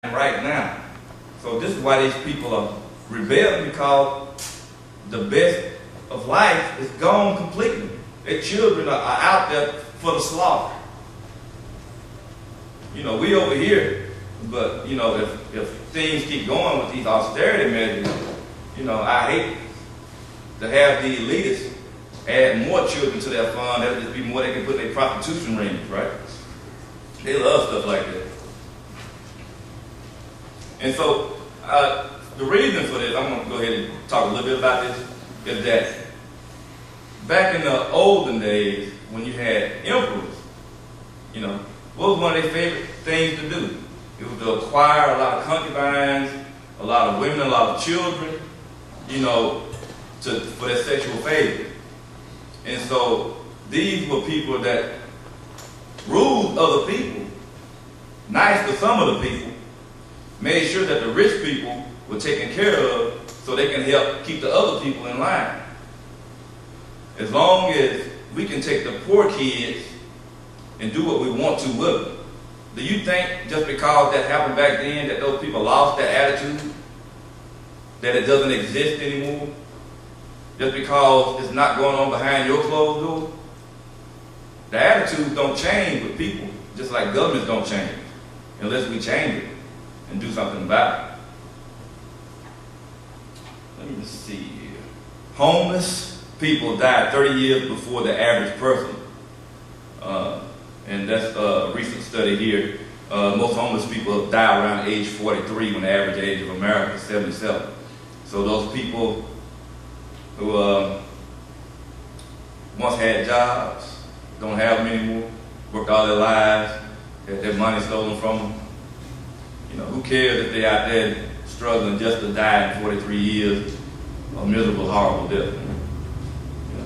right now. So this is why these people are rebelling, because the best of life is gone completely. Their children are out there for the slaughter. You know, we over here, but you know, if things keep going with these austerity measures, you know, I hate to have the elitists add more children to their fund. That'll just be more they can put in their prostitution rings, right? They love stuff like that. And so, the reason for this, I'm going to go ahead and talk a little bit about this, is that back in the olden days, when you had emperors, you know, what was one of their favorite things to do? It was to acquire a lot of concubines, a lot of women, a lot of children, you know, for their sexual favor. And so, these were people that ruled other people, nice to some of the people, made sure that the rich people were taken care of so they can help keep the other people in line. As long as we can take the poor kids and do what we want to with them. Do you think just because that happened back then that those people lost that attitude? That it doesn't exist anymore? Just because it's not going on behind your closed door? The attitudes don't change with people, just like governments don't change, unless we change it and do something about it. Let me see here. Homeless people died 30 years before the average person. And that's a recent study here. Most homeless people die around age 43 when the average age of America is 77. So those people who once had jobs, don't have them anymore, worked all their lives, had their money stolen from them. You know, who cares if they're out there struggling just to die in 43 years of miserable, horrible death? You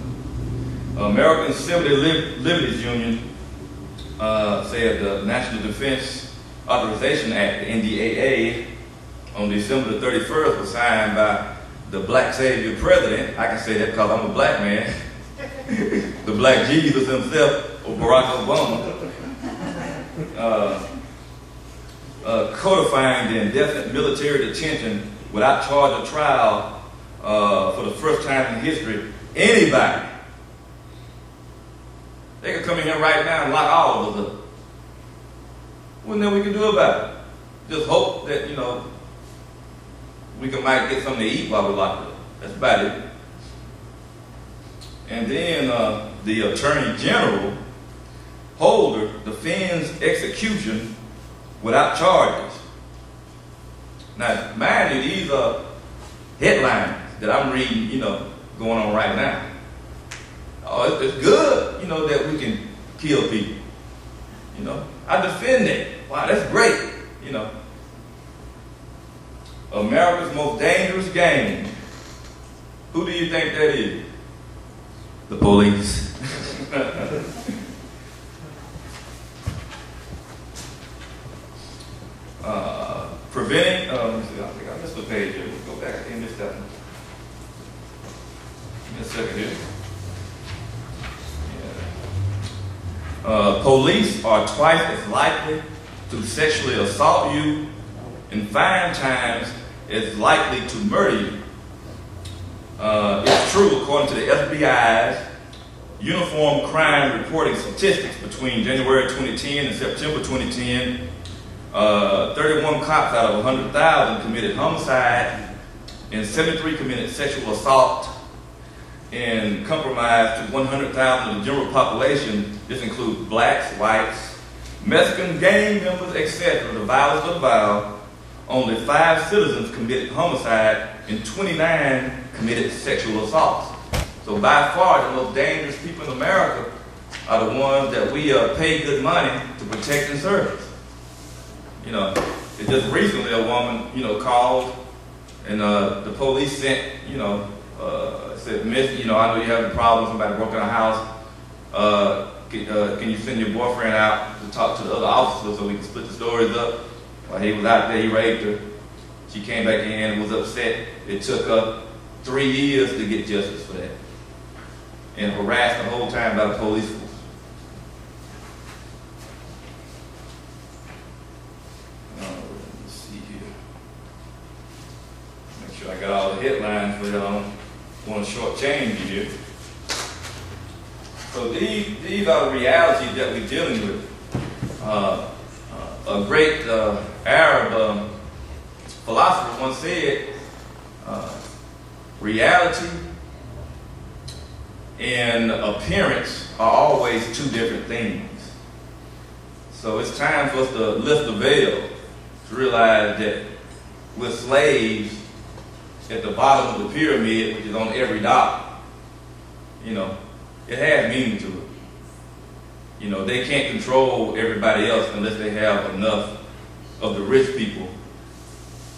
know. American Civil Liberties Union said the National Defense Authorization Act, the NDAA, on December the 31st was signed by the black savior president. I can say that because I'm a black man. The black Jesus himself, or Barack Obama. Codifying the indefinite military detention without charge or trial for the first time in history. Anybody. They could come in here right now and lock all of us up. What then we can do about it? Just hope that, you know, we might get something to eat while we're locked up. That's about it. And then the Attorney General Holder defends execution without charges. Now, mind you, these are headlines that I'm reading, you know, going on right now. Oh, it's good, you know, that we can kill people. You know, I defend that. Wow, that's great, you know. America's most dangerous game. Who do you think that is? The police. Preventing, let me see, I think I missed the page here. Let's go back and miss that one. Give me a second here. Yeah. Police are twice as likely to sexually assault you and 5 times as likely to murder you. It's true, according to the FBI's Uniform Crime Reporting Statistics between January 2010 and September 2010, 31 cops out of 100,000 committed homicide, and 73 committed sexual assault, and compromised to 100,000 of the general population. This includes blacks, whites, Mexican gang members, etc. The vilest of vile. Only 5 citizens committed homicide, and 29 committed sexual assaults. So by far, the most dangerous people in America are the ones that we pay good money to protect and serve. You know, it just recently a woman, you know, called, and the police sent, you know, said, "Miss, you know, I know you're having problems. Somebody broke in the house. Can you send your boyfriend out to talk to the other officers so we can split the stories up?" While he was out there, he raped her. She came back in and was upset. It took her 3 years to get justice for that, and harassed the whole time by the police force. Let me see. I got all the headlines, but I don't want to shortchange you here. So these are the realities that we're dealing with. A great Arab philosopher once said, reality and appearance are always two different things. So it's time for us to lift the veil to realize that we're slaves at the bottom of the pyramid, which is on every dollar. You know, it has meaning to it. You know, they can't control everybody else unless they have enough of the rich people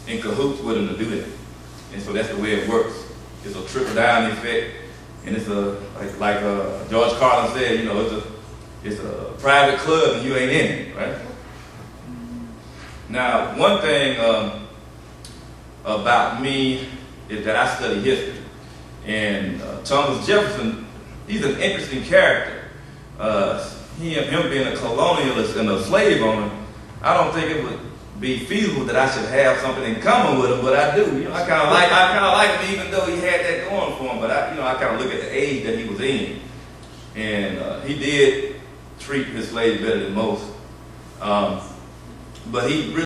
in cahoots with them to do that. And so that's the way it works. It's a trickle-down effect, and it's a like George Carlin said, you know, it's a private club and you ain't in it, right? Now, one thing about me is that I study history, and Thomas Jefferson, he's an interesting character. Him being a colonialist and a slave owner, I don't think it would be feasible that I should have something in common with him, but I do. You know, I kind of like him, even though he had that going for him. But I kind of look at the age that he was in, and he did treat his slaves better than most. But he really